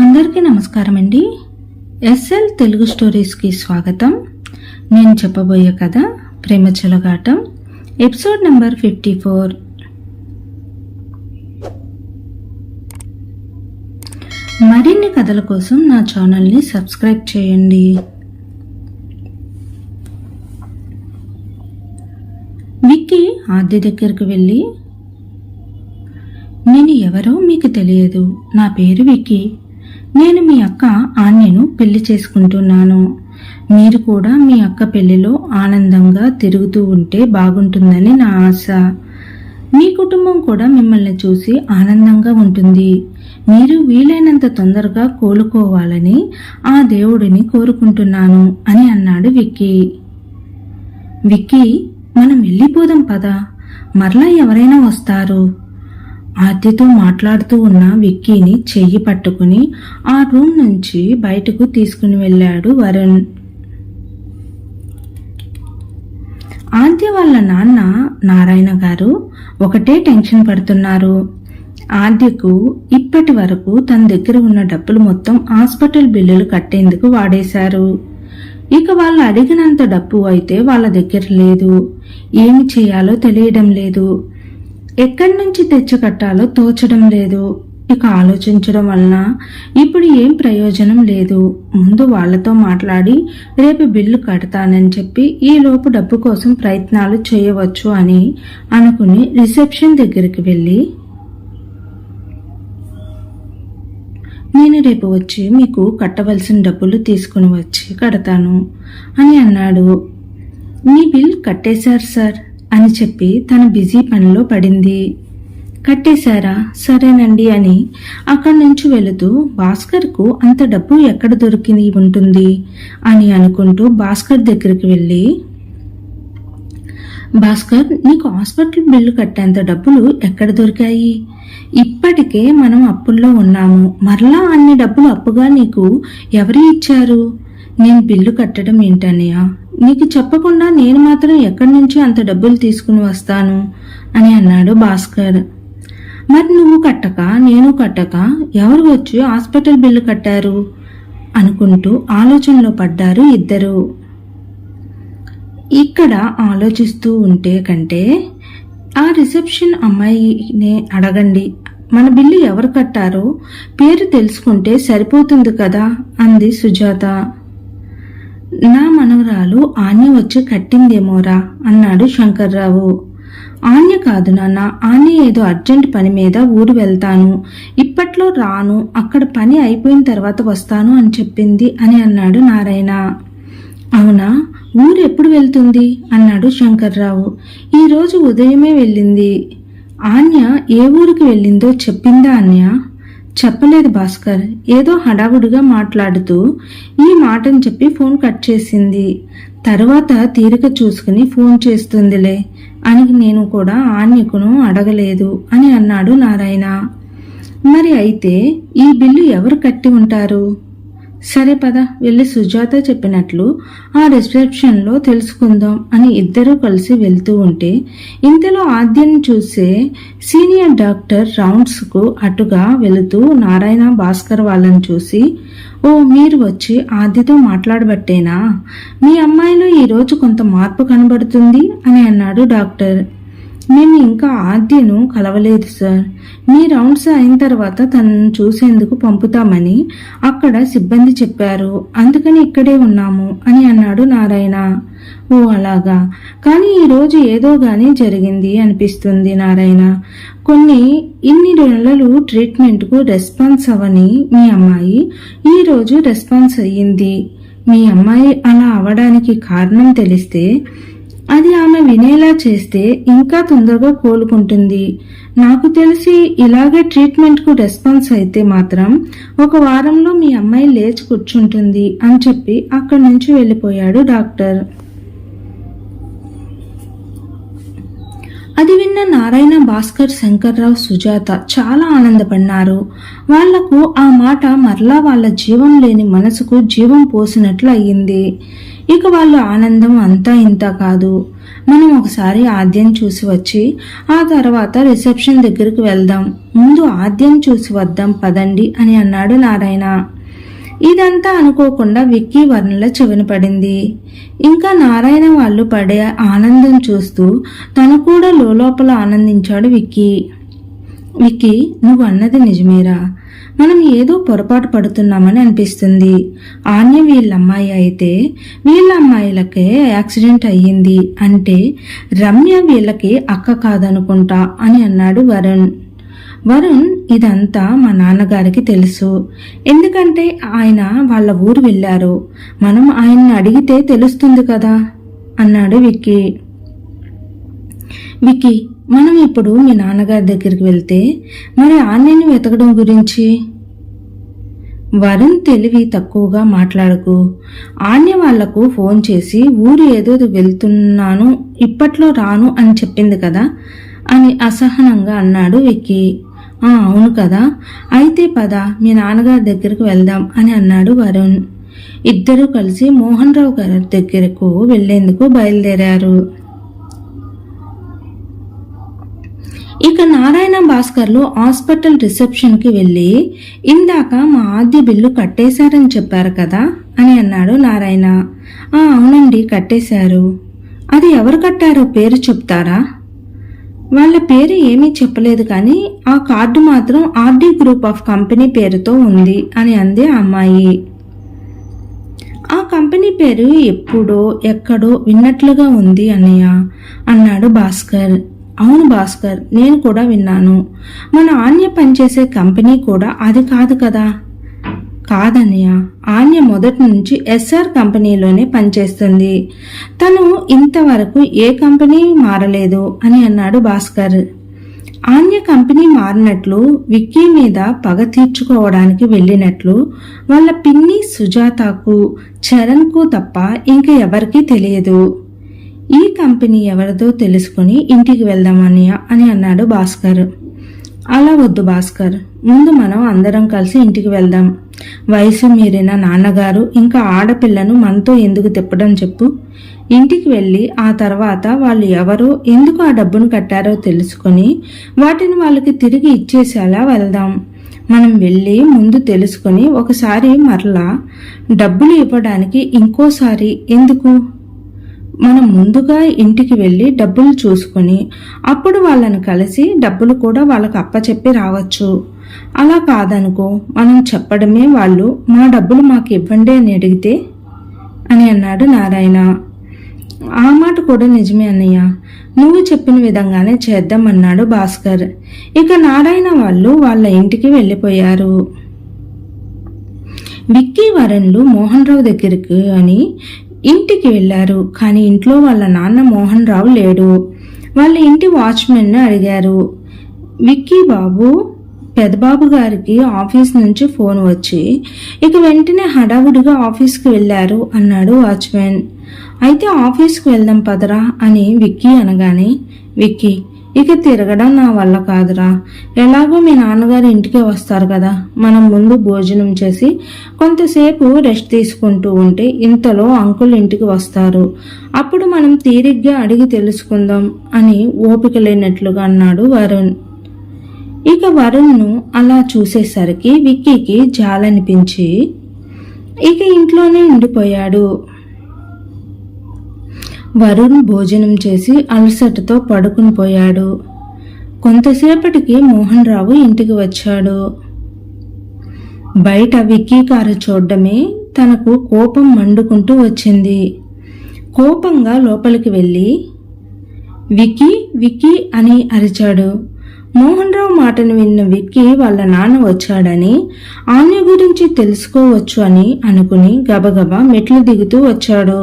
అందరికీ నమస్కారం అండి. ఎస్ఎల్ తెలుగు స్టోరీస్కి స్వాగతం. నేను చెప్పబోయే కథ ప్రేమ చెలగాటం, ఎపిసోడ్ నెంబర్ 54. మరిన్ని కథల కోసం నా ఛానల్ని సబ్స్క్రైబ్ చేయండి. విక్కీ ఆద్య దగ్గరకు వెళ్ళి, నేను ఎవరో మీకు తెలియదు, నా పేరు విక్కీ. నేను మీ అక్క ఆన్యను పెళ్లి చేసుకుంటున్నాను. మీరు కూడా మీ అక్క పెళ్లిలో ఆనందంగా తిరుగుతూ ఉంటే బాగుంటుందని నా ఆశ. మీ కుటుంబం కూడా మిమ్మల్ని చూసి ఆనందంగా ఉంటుంది. మీరు వీలైనంత తొందరగా కోలుకోవాలని ఆ దేవుడిని కోరుకుంటున్నాను అని అన్నాడు విక్కీ. విక్కీ, మనం వెళ్ళిపోదాం పదా, మరలా ఎవరైనా వస్తారు. ఆద్యతో మాట్లాడుతూ ఉన్న విక్కీని చెయ్యి పట్టుకుని ఆ రూమ్ నుంచి బయటకు తీసుకుని వెళ్ళాడు వరుణ్. ఆద్య వాళ్ళ నాన్న నారాయణ గారు ఒకటే టెన్షన్ పడుతున్నారు. ఆద్యకు ఇప్పటి వరకు తన దగ్గర ఉన్న డబ్బులు మొత్తం హాస్పిటల్ బిల్లులు కట్టేందుకు వాడేశారు. ఇక వాళ్ళు అడిగినంత డబ్బు అయితే వాళ్ళ దగ్గర లేదు. ఏమి చేయాలో తెలియడం లేదు. ఎక్కడి నుంచి తెచ్చి కట్టాలో తోచడం లేదు. ఇక ఆలోచించడం వలన ఇప్పుడు ఏం ప్రయోజనం లేదు. ముందు వాళ్లతో మాట్లాడి రేపు బిల్లు కడతానని చెప్పి ఈలోపు డబ్బు కోసం ప్రయత్నాలు చేయవచ్చు అని అనుకుని రిసెప్షన్ దగ్గరికి వెళ్ళి, నేను రేపు వచ్చి మీకు కట్టవలసిన డబ్బులు తీసుకుని వచ్చి కడతాను అని అన్నాడు. మీ బిల్ కట్టేశారు సార్ అని చెప్పి తన బిజీ పనిలో పడింది. కట్టేశారా, సరేనండి అని అక్కడి నుంచి వెళుతూ భాస్కర్కు అంత డబ్బు ఎక్కడ దొరికి ఉంటుంది అని అనుకుంటూ భాస్కర్ దగ్గరికి వెళ్ళి, భాస్కర్, నీకు హాస్పిటల్ బిల్లు కట్టేంత డబ్బులు ఎక్కడ దొరికాయి? ఇప్పటికే మనం అప్పుల్లో ఉన్నాము. మరలా అన్ని డబ్బులు అప్పుగా నీకు ఎవరు ఇచ్చారు? నేను బిల్లు కట్టడం ఏంటన్నయ్య? నీకు చెప్పకుండా నేను మాత్రం ఎక్కడి నుంచి అంత డబ్బులు తీసుకుని వస్తాను అని అన్నాడు భాస్కర్. మరి నువ్వు కట్టక నేను కట్టక ఎవరు వచ్చి హాస్పిటల్ బిల్లు కట్టారు అనుకుంటూ ఆలోచనలో పడ్డారు ఇద్దరు. ఇక్కడ ఆలోచిస్తూ ఉంటే కంటే ఆ రిసెప్షన్ అమ్మాయినే అడగండి, మన బిల్లు ఎవరు కట్టారో పేరు తెలుసుకుంటే సరిపోతుంది కదా అంది సుజాత. నా మనవరాలు ఆన్య వచ్చి కట్టిందేమోరా అన్నాడు శంకర్రావు. ఆన్య కాదు నాన్న, ఆన్య ఏదో అర్జెంట్ పని మీద ఊరు వెళ్తాను, ఇప్పట్లో రాను, అక్కడ పని అయిపోయిన తర్వాత వస్తాను అని చెప్పింది అని అన్నాడు నారాయణ. అవునా, ఊరు ఎప్పుడు వెళ్తుంది అన్నాడు శంకర్రావు. ఈరోజు ఉదయమే వెళ్ళింది. ఆన్య ఏ ఊరికి వెళ్ళిందో చెప్పిందా అన్య? చెప్పలేదు భాస్కర్, ఏదో హడావుడిగా మాట్లాడుతూ ఈ మాటని చెప్పి ఫోన్ కట్ చేసింది. తరువాత తీరిక చూసుకుని ఫోన్ చేస్తుందిలే అని నేను కూడా ఆన్యకును అడగలేదు అని అన్నాడు నారాయణ. మరి అయితే ఈ బిల్లు ఎవరు కట్టి ఉంటారు? సరే పద, వెళ్ళి సుజాత చెప్పినట్లు ఆ రిసెప్షన్లో తెలుసుకుందాం అని ఇద్దరూ కలిసి వెళ్తూ ఉంటే ఇంతలో ఆద్యను చూసే సీనియర్ డాక్టర్ రౌండ్స్కు అటుగా వెళుతూ నారాయణ భాస్కర్ వాళ్ళని చూసి, ఓ మీరు వచ్చి ఆద్యతో మాట్లాడబట్టేనా? మీ అమ్మాయిలో ఈరోజు కొంత మార్పు కనబడుతుంది అని అన్నాడు డాక్టర్. మేము ఇంకా ఆద్యను కలవలేదు సార్. మీ రౌండ్స్ అయిన తర్వాత తనను చూసేందుకు పంపుతామని అక్కడ సిబ్బంది చెప్పారు, అందుకని ఇక్కడే ఉన్నాము అని అన్నాడు నారాయణ. ఓ అలాగా, కానీ ఈరోజు ఏదో గానీ జరిగింది అనిపిస్తుంది నారాయణ. ఇన్ని నెలలు ట్రీట్మెంట్కు రెస్పాన్స్ అవ్వని మీ అమ్మాయి ఈరోజు రెస్పాన్స్ అయ్యింది. మీ అమ్మాయి అలా అవడానికి కారణం తెలిస్తే అది ఆమె వినేలా చేస్తే ఇంకా తొందరగా కోలుకుంటుంది. నాకు తెలిసి ఇలాగే ట్రీట్మెంట్కు రెస్పాన్స్ అయితే మాత్రం 1 వారంలో మీ అమ్మాయి లేచి కూర్చుంటుంది అని చెప్పి అక్కడి నుంచి వెళ్ళిపోయాడు డాక్టర్. అది విన్న నారాయణ, భాస్కర్, శంకర్రావు, సుజాత చాలా ఆనందపడినారు. వాళ్లకు ఆ మాట మరలా వాళ్ళ జీవం లేని మనసుకు జీవం పోసినట్లు అయ్యింది. ఇక వాళ్ళ ఆనందం అంతా ఇంత కాదు. మనం ఒకసారి ఆద్యం చూసి వచ్చి ఆ తర్వాత రిసెప్షన్ దగ్గరికి వెళ్దాం, ముందు ఆద్యం చూసి వద్దాం పదండి అని అన్నాడు నారాయణ. ఇదంతా అనుకోకుండా విక్కీ వర్ణల చెవిన పడింది. ఇంకా నారాయణ వాళ్ళు పడే ఆనందం చూస్తూ తను కూడా లోపల ఆనందించాడు విక్కీ. విక్కీ, నువ్వు అన్నది నిజమేరా, మనం ఏదో పొరపాటు పడుతున్నామని అనిపిస్తుంది. ఆన్య వీళ్ళ అమ్మాయి అయితే వీళ్ళ అమ్మాయిలకే యాక్సిడెంట్ అయ్యింది అంటే రమ్య వీళ్ళకి అక్క కాదనుకుంటా అని అన్నాడు వరుణ్. వరుణ్, ఇదంతా మా నాన్నగారికి తెలుసు, ఎందుకంటే ఆయన వాళ్ళ ఊరు వెళ్ళారు, మనం ఆయన్ని అడిగితే తెలుస్తుంది కదా అన్నాడు విక్కీ. విక్కీ, మనం ఇప్పుడు మీ నాన్నగారి దగ్గరికి వెళ్తే మరి ఆన్యని వెతకడం గురించి? వరుణ్ తెలివి తక్కువగా మాట్లాడకు. ఆన్య వాళ్లకు ఫోన్ చేసి ఊరు ఏదో వెళ్తున్నాను, ఇప్పట్లో రాను అని చెప్పింది కదా అని అసహనంగా అన్నాడు విక్కీ. అవును కదా, అయితే పద మీ నాన్నగారి దగ్గరకు వెళ్దాం అని అన్నాడు వరుణ్. ఇద్దరూ కలిసి మోహన్ రావు గారి దగ్గరకు వెళ్లేందుకు బయలుదేరారు. ఇక నారాయణ భాస్కర్లు హాస్పిటల్ రిసెప్షన్కి వెళ్ళి, ఇందాక మా ఆద్య బిల్లు కట్టేశారని చెప్పారు కదా అని అన్నాడు నారాయణ. అవునండి, కట్టేశారు. అది ఎవరు కట్టారో పేరు చెప్తారా? వాళ్ళ పేరు ఏమీ చెప్పలేదు, కానీ ఆ కార్డు మాత్రం ఆర్డీ గ్రూప్ ఆఫ్ కంపెనీ పేరుతో ఉంది అని అంది ఆ అమ్మాయి. ఆ కంపెనీ పేరు ఎప్పుడో ఎక్కడో విన్నట్లుగా ఉంది అన్నయ్య అన్నాడు భాస్కర్. అవును భాస్కర్, నేను కూడా విన్నాను. మన ఆన్య పనిచేసే కంపెనీ కూడా అది కాదు కదా? కాదన్నయ్య, ఆన్య మొదటి నుంచి ఎస్ఆర్ కంపెనీలోనే పనిచేస్తుంది. తను ఇంతవరకు ఏ కంపెనీ మారలేదు అని అన్నాడు భాస్కర్. ఆన్య కంపెనీ మారినట్లు, విక్కీ మీద పగ తీర్చుకోవడానికి వెళ్ళినట్లు వాళ్ళ పిన్ని సుజాతకు, చరణ్కు తప్ప ఇంక ఎవరికీ తెలియదు. ఈ కంపెనీ ఎవరిదో తెలుసుకుని ఇంటికి వెళ్దామన్నయ్య అని అన్నాడు భాస్కర్. అలా వద్దు భాస్కర్, ముందు మనం అందరం కలిసి ఇంటికి వెళ్దాం. వయసు మీరిన నాన్నగారు ఇంకా ఆడపిల్లను మనతో ఎందుకు తిప్పడం చెప్పు. ఇంటికి వెళ్ళి ఆ తర్వాత వాళ్ళు ఎవరో, ఎందుకు ఆ డబ్బును కట్టారో తెలుసుకుని వాటిని వాళ్ళకి తిరిగి ఇచ్చేసేలా వెళ్దాం. మనం వెళ్ళి ముందు తెలుసుకుని ఒకసారి మరలా డబ్బులు ఇవ్వడానికి ఇంకోసారి ఎందుకు? మనం ముందుగా ఇంటికి వెళ్ళి డబ్బులు చూసుకుని అప్పుడు వాళ్ళని కలిసి డబ్బులు కూడా వాళ్ళకు అప్పచెప్పి రావచ్చు. అలా కాదనుకో, మనం చెప్పడమే వాళ్ళు మా డబ్బులు మాకు ఇవ్వండి అని అడిగితే అని అన్నాడు నారాయణ. ఆ మాట కూడా నిజమే అన్నయ్య, నువ్వు చెప్పిన విధంగానే చేద్దామన్నాడు భాస్కర్. ఇక నారాయణ వాళ్ళు వాళ్ళ ఇంటికి వెళ్ళిపోయారు. విక్కీ వరుణ్లు మోహన్ రావు దగ్గరికి అని ఇంటికి వెళ్లారు. కానీ ఇంట్లో వాళ్ళ నాన్న మోహన్ రావు లేడు. వాళ్ళ ఇంటి వాచ్మెన్ అడిగారు. విక్కీ బాబు, పెదబాబు గారికి ఆఫీస్ నుంచి ఫోన్ వచ్చి ఇక వెంటనే హడావుడిగా ఆఫీస్కి వెళ్లారు అన్నాడు వాచ్మెన్. అయితే ఆఫీస్కి వెళ్దాం పదరా అని విక్కీ అనగానే, విక్కీ, ఇక తిరగడం నా వల్ల కాదురా, ఎలాగో మీ నాన్నగారు ఇంటికే వస్తారు కదా, మనం ముందు భోజనం చేసి కొంతసేపు రెస్ట్ తీసుకుంటూ ఉంటే ఇంతలో అంకుల్ ఇంటికి వస్తారు, అప్పుడు మనం తీరిగ్గా అడిగి తెలుసుకుందాం అని ఓపిక లేనట్లుగా అన్నాడు వరుణ్. ఇక వరుణ్ను అలా చూసేసరికి విక్కీకి జాలనిపించి ఇక ఇంట్లోనే ఉండిపోయాడు. వరుణ్ భోజనం చేసి అలసటతో పడుకుని పోయాడు. కొంతసేపటికి మోహన్ రావు ఇంటికి వచ్చాడు. బయట విక్కీ కారు చూడడమే తనకు కోపం మండుకుంటూ వచ్చింది. కోపంగా లోపలికి వెళ్ళి విక్కీ విక్కీ అని అరిచాడు. మోహన్ రావు మాటను విన్న విక్కీ వాళ్ళ నాన్న వచ్చాడని, ఆన్య గురించి తెలుసుకోవచ్చు అని అనుకుని గబగబా మెట్లు దిగుతూ వచ్చాడు.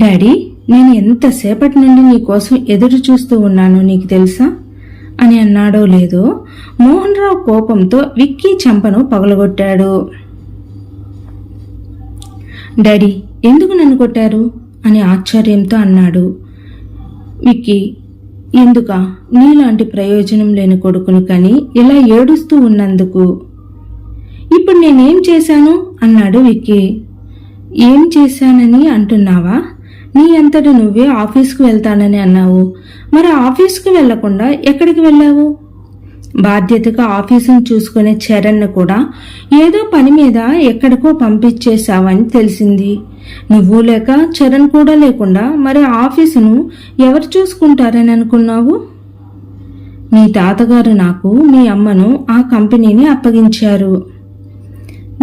డాడీ, నేను ఎంతసేపటి నుండి నీకోసం ఎదురు చూస్తూ ఉన్నానో నీకు తెలుసా అని అన్నాడో లేదో మోహన్ రావు కోపంతో విక్కీ చెంపను పగలగొట్టాడు. డాడీ, ఎందుకు నన్ను కొట్టారు అని ఆశ్చర్యంతో అన్నాడు. విక్కీ, ఎందుక? నీలాంటి ప్రయోజనం లేని కొడుకును కని ఇలా ఏడుస్తూ ఉన్నందుకు. ఇప్పుడు నేనేం చేశాను అన్నాడు విక్కీ. ఏం చేశానని అంటున్నావా? నీ అంతటి నువ్వే ఆఫీస్కు వెళ్తానని అన్నావు. మరి ఆఫీస్కు వెళ్లకుండా ఎక్కడికి వెళ్ళావు? బాధ్యతగా ఆఫీసును చూసుకునే చరణ్ను కూడా ఏదో పని మీద ఎక్కడికో పంపించేశావని తెలిసింది. నువ్వు లేక చరణ్ కూడా లేకుండా మరి ఆఫీసును ఎవరు చూసుకుంటారని అనుకున్నావు? మీ తాతగారు నాకు మీ అమ్మను ఆ కంపెనీని అప్పగించారు.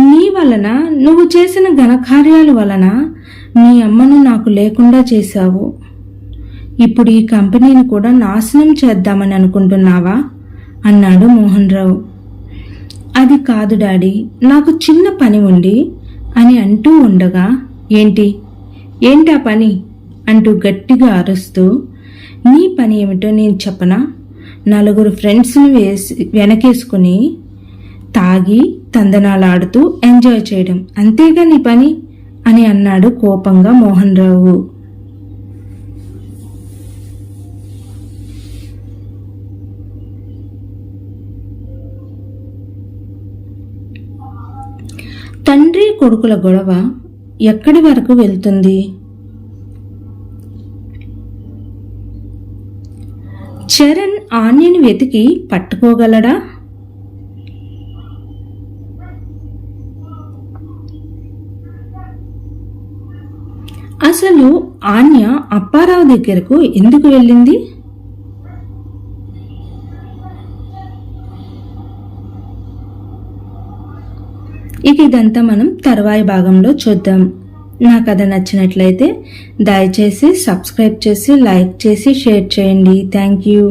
నీ వలన, నువ్వు చేసిన ఘనకార్యాల వలన మీ అమ్మను నాకు లేకుండా చేశావు. ఇప్పుడు ఈ కంపెనీని కూడా నాశనం చేద్దామని అనుకుంటున్నావా అన్నాడు మోహన్ రావు. అది కాదు డాడీ, నాకు చిన్న పని ఉండి అని అంటూ ఉండగా, ఏంటా పని అంటూ గట్టిగా అరుస్తూ, నీ పని ఏమిటో నేను చెప్పనా? 4 ఫ్రెండ్స్ని వెనకేసుకుని తాగి తందనాలాడుతూ ఎంజాయ్ చేయడం, అంతేగా నీ పని అని అన్నాడు కోపంగా మోహన్ రావు. తండ్రి కొడుకుల గొడవ ఎక్కడి వరకు వెళ్తుంది? చరణ్ ఆన్యని వెతికి పట్టుకోగలడా? అసలు ఆన్య అప్పారావు దగ్గరకు ఎందుకు వెళ్ళింది? ఇక ఇదంతా మనం తర్వాయి భాగంలో చూద్దాం. నా కథ నచ్చినట్లయితే దయచేసి సబ్స్క్రైబ్ చేసి, లైక్ చేసి, షేర్ చేయండి. Thank you.